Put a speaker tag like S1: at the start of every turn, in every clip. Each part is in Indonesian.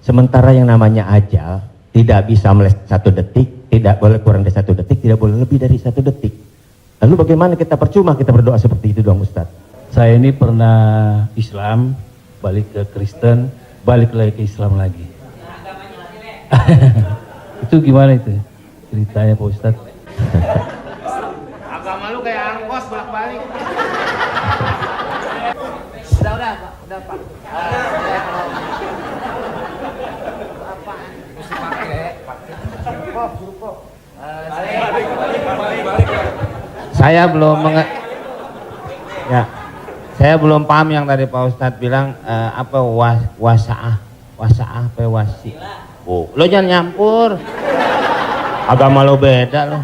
S1: Sementara yang namanya ajal tidak bisa meleset 1 detik, tidak boleh kurang dari 1 detik, tidak boleh lebih dari 1 detik. Lalu bagaimana kita percuma kita berdoa seperti itu dong Ustadz?
S2: Saya ini pernah Islam, balik ke Kristen, balik lagi ke Islam lagi. Itu gimana itu ceritanya Pak Ustadz?
S3: Agama lu kayak angkos bolak-balik. Udah Pak. Apaan? Mesti pakai. Kok.
S4: Saya belum paham yang tadi Pak Ustadz bilang apa wasaah apa wasi. Oh, lo jangan nyampur. Agama lo beda lo.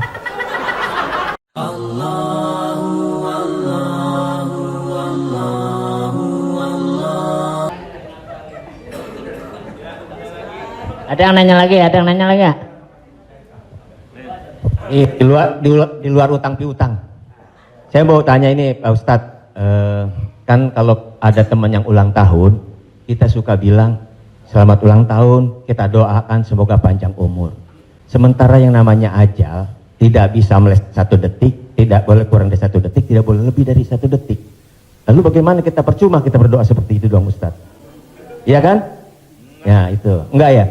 S5: Ada yang nanya lagi ya?
S1: Di luar utang piutang. Saya mau tanya ini Pak Ustadz, kan kalau ada teman yang ulang tahun, kita suka bilang selamat ulang tahun, kita doakan semoga panjang umur. Sementara yang namanya ajal tidak bisa meleset 1 detik, tidak boleh kurang dari 1 detik, tidak boleh lebih dari 1 detik. Lalu bagaimana kita percuma kita berdoa seperti itu dong Ustadz? Iya kan? Ya itu, enggak ya?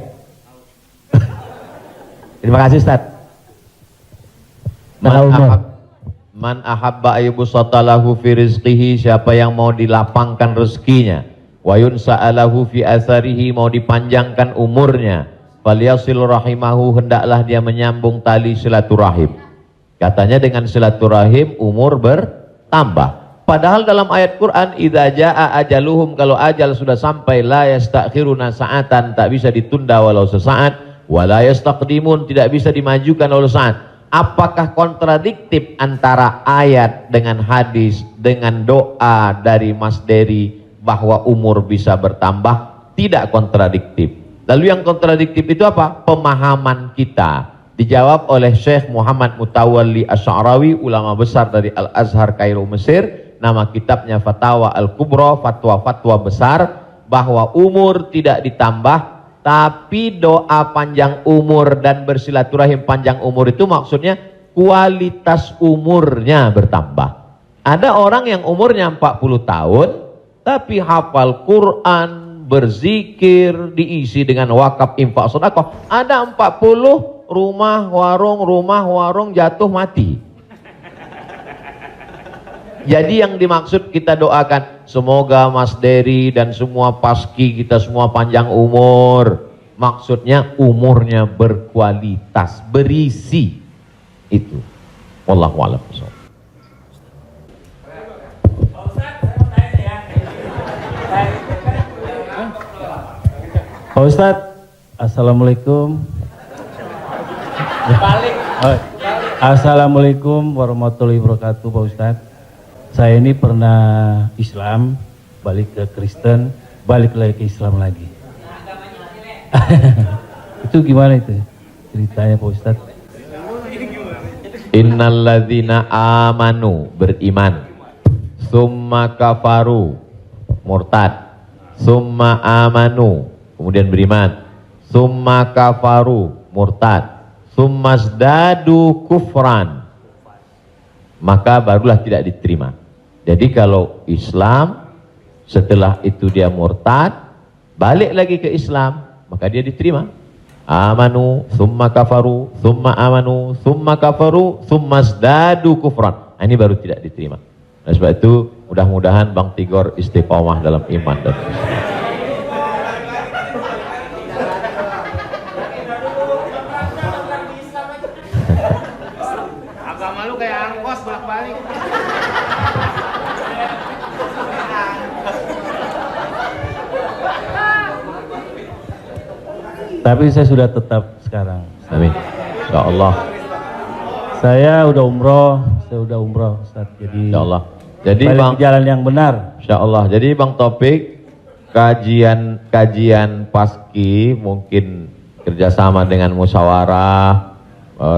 S1: Terima kasih Ustadz.
S6: Man ahabba ayyubsatalahu fi rizqihi, siapa yang mau dilapangkan rezekinya, wa yunsa'alahu fi atharihi, mau dipanjangkan umurnya, falyasil rahimahu, hendaklah dia menyambung tali silaturahim. Katanya dengan silaturahim umur bertambah. Padahal dalam ayat Quran, idza jaa ajaluhum, kalau ajal sudah sampai, la yastakhiruna sa'atan, tak bisa ditunda walau sesaat, wa la yastaqdimun, tidak bisa dimajukan walau saat. Apakah kontradiktif antara ayat dengan hadis dengan doa dari Mas Dery bahwa umur bisa bertambah? Tidak kontradiktif. Lalu yang kontradiktif itu apa? Pemahaman kita. Dijawab oleh Syekh Muhammad Mutawalli Asy'arawi, ulama besar dari Al-Azhar Kairo Mesir. Nama kitabnya Fatawa Al-Kubra, fatwa-fatwa besar, bahwa umur tidak ditambah, tapi doa panjang umur dan bersilaturahim panjang umur itu maksudnya kualitas umurnya bertambah. Ada orang yang umurnya 40 tahun tapi hafal Quran, berzikir, diisi dengan wakaf, infak, sedekah. Ada 40 rumah warung jatuh mati. Jadi yang dimaksud kita doakan, semoga Mas Dery dan semua paski kita semua panjang umur. Maksudnya umurnya berkualitas, berisi. Itu. Wallahu a'lam.
S2: Pak Ustadz, assalamualaikum. Assalamualaikum warahmatullahi wabarakatuh Pak Ustadz. Saya ini pernah Islam, balik ke Kristen, balik lagi ke Islam lagi. Itu gimana itu ceritanya Pak Ustadz?
S6: Innalladzina amanu, beriman, summa kafaru, murtad, summa amanu, kemudian beriman, summa kafaru, murtad, summa zdadu kufran, maka barulah tidak diterima. Jadi kalau Islam, setelah itu dia murtad, balik lagi ke Islam, maka dia diterima. Amanu, summa kafaru, summa amanu, summa kafaru, summa zdadu kufran. Nah, ini baru tidak diterima. Nah, sebab itu mudah-mudahan Bang Tigor istiqomah dalam iman dan Islam.
S3: Agama lu kayak angkos bolak-balik.
S2: Tapi saya sudah tetap sekarang.
S6: Amin. Insya Allah.
S2: Saya udah umroh Ustaz. Jadi
S6: Insya Allah. Jadi
S2: balik
S6: Bang,
S2: ke jalan yang benar.
S6: Insya Allah. Jadi Bang Topik, kajian paski mungkin kerjasama dengan musyawarah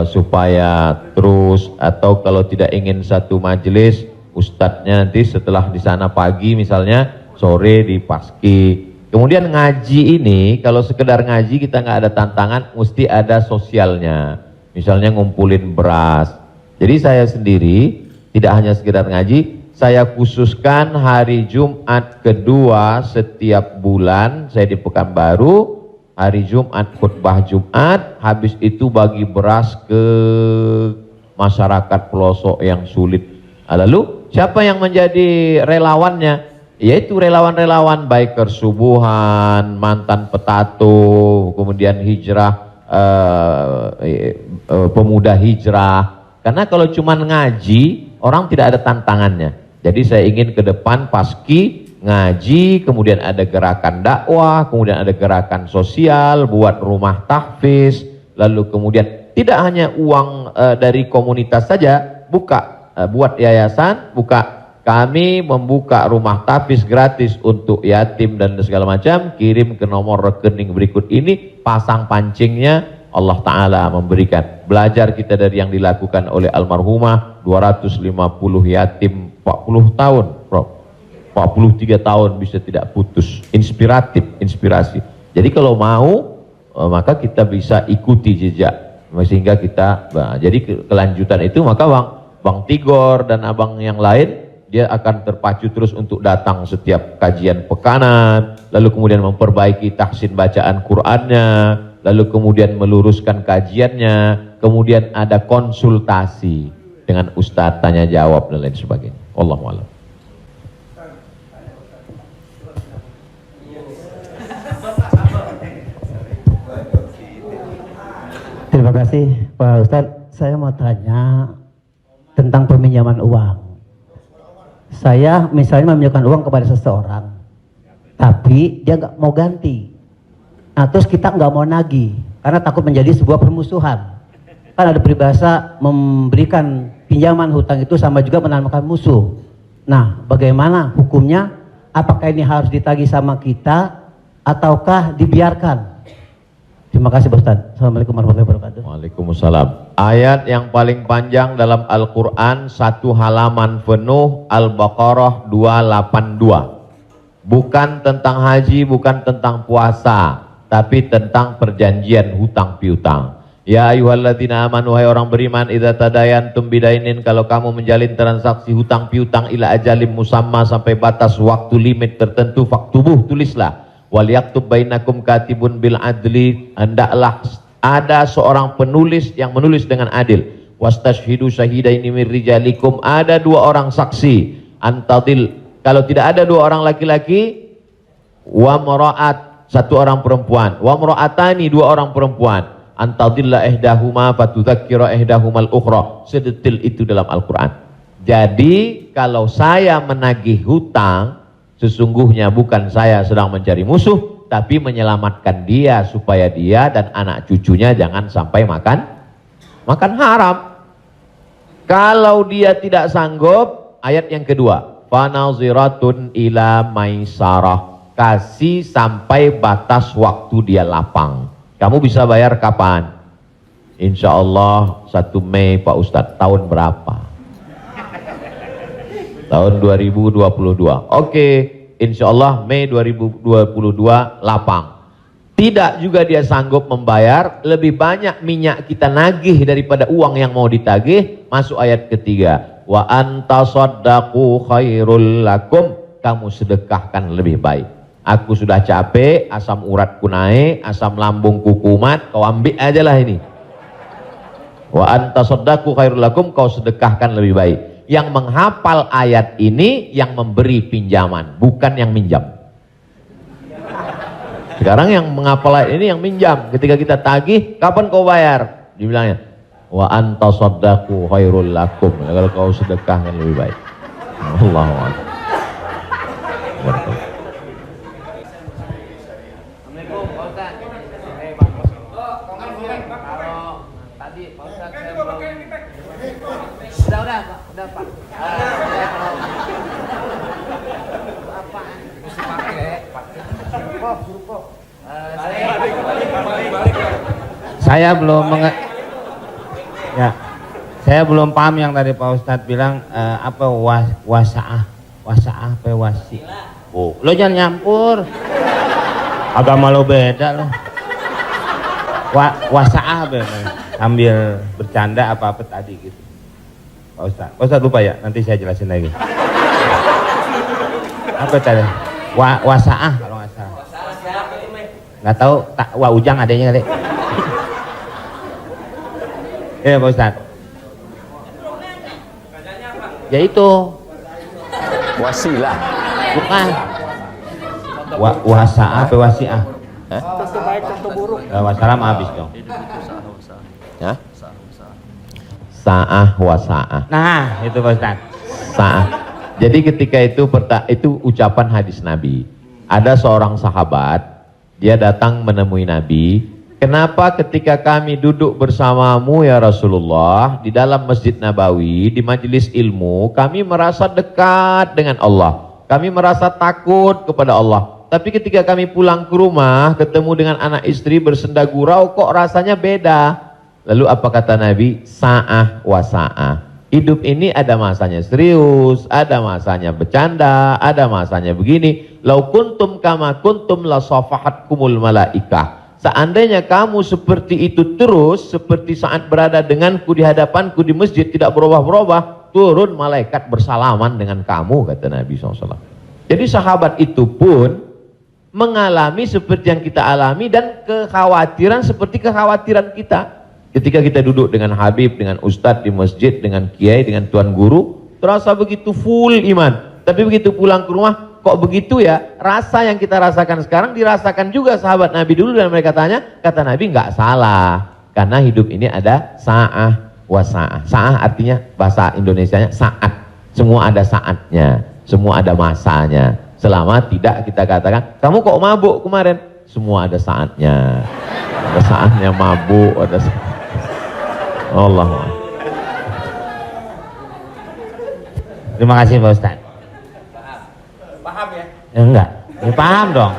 S6: supaya terus, atau kalau tidak ingin satu majelis, ustadznya nanti setelah di sana pagi misalnya, sore di paski. Kemudian ngaji ini, kalau sekedar ngaji kita nggak ada tantangan, mesti ada sosialnya. Misalnya ngumpulin beras. Jadi saya sendiri tidak hanya sekedar ngaji, saya khususkan hari Jumat kedua setiap bulan, saya di Pekanbaru, hari Jumat khutbah Jumat, habis itu bagi beras ke masyarakat pelosok yang sulit. Lalu siapa yang menjadi relawannya? Yaitu relawan-relawan biker subuhan, mantan petato, kemudian hijrah, pemuda hijrah. Karena kalau cuma ngaji, orang tidak ada tantangannya. Jadi saya ingin ke depan paski ngaji, kemudian ada gerakan dakwah, kemudian ada gerakan sosial, buat rumah tahfiz, lalu kemudian tidak hanya uang dari komunitas saja, buat yayasan, kami membuka rumah tahfiz gratis untuk yatim dan segala macam, kirim ke nomor rekening berikut ini, pasang pancingnya, Allah Ta'ala memberikan. Belajar kita dari yang dilakukan oleh almarhumah, 250 yatim 40 tahun, 43 tahun bisa tidak putus. Inspirasi. Jadi kalau mau, maka kita bisa ikuti jejak, sehingga kita, jadi kelanjutan itu, maka Bang Tigor dan abang yang lain, dia akan terpacu terus untuk datang setiap kajian pekanan, lalu kemudian memperbaiki tahsin bacaan Qur'annya, lalu kemudian meluruskan kajiannya, kemudian ada konsultasi dengan ustadz, tanya jawab dan lain sebagainya. Wallahu a'lam.
S7: Terima kasih Pak Ustadz. Saya mau tanya tentang peminjaman uang. Saya misalnya meminjamkan uang kepada seseorang, tapi dia nggak mau ganti. Nah terus kita nggak mau nagih karena takut menjadi sebuah permusuhan. Kan ada peribahasa memberikan pinjaman hutang itu sama juga menanamkan musuh. Nah bagaimana hukumnya? Apakah ini harus ditagih sama kita ataukah dibiarkan? Terima kasih Pak Ustadz. Assalamualaikum warahmatullahi wabarakatuh.
S6: Waalaikumsalam. Ayat yang paling panjang dalam Al-Quran, satu halaman penuh, Al-Baqarah 282. Bukan tentang haji, bukan tentang puasa, tapi tentang perjanjian hutang piutang. Ya ayyuhalladzina amanu, hai orang beriman, idza tadayantum bidainin, kalau kamu menjalin transaksi hutang piutang ila ajalim musamma, sampai batas waktu limit tertentu, faktubuh, tulislah. Wal yaktub bainakum katibun bil adli, hendaklah ada seorang penulis yang menulis dengan adil. Wastashhidu syahidaini min rijalikum, ada dua orang saksi. Antadil, kalau tidak ada dua orang laki-laki, wa maraat, satu orang perempuan, wa maraatani, dua orang perempuan, antadilla ihdahuma fatudzakkira ihdahumal ukhra. Sedetil itu dalam Al-Qur'an. Jadi kalau saya menagih hutang, sesungguhnya bukan saya sedang mencari musuh, tapi menyelamatkan dia supaya dia dan anak cucunya jangan sampai makan haram. Kalau dia tidak sanggup, ayat yang kedua, fanaziratun ila maisarah, kasih sampai batas waktu dia lapang. Kamu bisa bayar kapan? Insya Allah 1 Mei Pak Ustadz. Tahun berapa? Tahun 2022. Oke, insya Allah Mei 2022 lapang. Tidak juga dia sanggup membayar, lebih banyak minyak kita nagih daripada uang yang mau ditagih. Masuk ayat ketiga, wa antasaddaqu khairul lakum, kamu sedekahkan lebih baik. Aku sudah capek, asam uratku naik, asam lambungku kumat, kau ambil aja lah ini. Wa antasaddaqu khairul lakum, kau sedekahkan lebih baik. Yang menghafal ayat ini yang memberi pinjaman, bukan yang minjam. Sekarang yang menghafal ayat ini yang minjam. Ketika kita tagih, kapan kau bayar? Dibilangnya, wa anta saddaqu khairul lakum, kalau kau sedekahkan lebih baik. Allahu akbar.
S3: Assalamualaikum Pak Ustadz. Pak kalau tadi Pak Ustadz saya belum. Udah Pak. Apaan? Mesti pakai. Suruh.
S4: Saya belum paham yang tadi Pak Ustadz bilang apa wasaah apa wasi. Oh, lo jangan nyampur. Agama lo beda lo. Wasa'ah sambil bercanda apa tadi gitu. Pak Ustadz lupa ya, nanti saya jelasin lagi. Apa tadi? Wasa'ah kalau nggak salah. Nggak tahu, wa ujang adanya kali. Iya Pak Ustadz. Ya itu.
S6: Wasilah.
S4: Bukan. Wasa'ah apa wasi'ah? Wassalam habis dong.
S6: Hah? Sa'ah wa sa'ah.
S4: Nah, itu Pak Ustaz.
S6: Sa'ah. Jadi ketika itu ucapan hadis Nabi. Ada seorang sahabat, dia datang menemui Nabi. Kenapa ketika kami duduk bersamamu ya Rasulullah di dalam Masjid Nabawi, di majelis ilmu, kami merasa dekat dengan Allah. Kami merasa takut kepada Allah. Tapi ketika kami pulang ke rumah, ketemu dengan anak istri bersenda gurau, kok rasanya beda. Lalu apa kata Nabi? Sa'ah wa sa'ah. Hidup ini ada masanya serius, ada masanya bercanda, ada masanya begini. Lau kuntum kama kuntum la safahatkumul malaikah. Seandainya kamu seperti itu terus, seperti saat berada denganku di hadapanku di masjid, tidak berubah-berubah, turun malaikat bersalaman dengan kamu, kata Nabi SAW. Jadi sahabat itu pun mengalami seperti yang kita alami dan kekhawatiran seperti kekhawatiran kita. Ketika kita duduk dengan Habib, dengan Ustadz di masjid, dengan Kiai, dengan Tuan Guru, terasa begitu full iman. Tapi begitu pulang ke rumah, kok begitu ya? Rasa yang kita rasakan sekarang dirasakan juga sahabat Nabi dulu dan mereka tanya, kata Nabi nggak salah. Karena hidup ini ada sa'ah wa sa'ah. Sa'ah artinya bahasa Indonesianya saat. Semua ada saatnya, semua ada masanya. Selama tidak kita katakan, kamu kok mabuk kemarin? Semua ada saatnya. Ada saatnya mabuk, ada saatnya. Allah.
S4: Terima kasih Pak Ustaz.
S3: Paham ya?
S4: Enggak, ya, paham dong.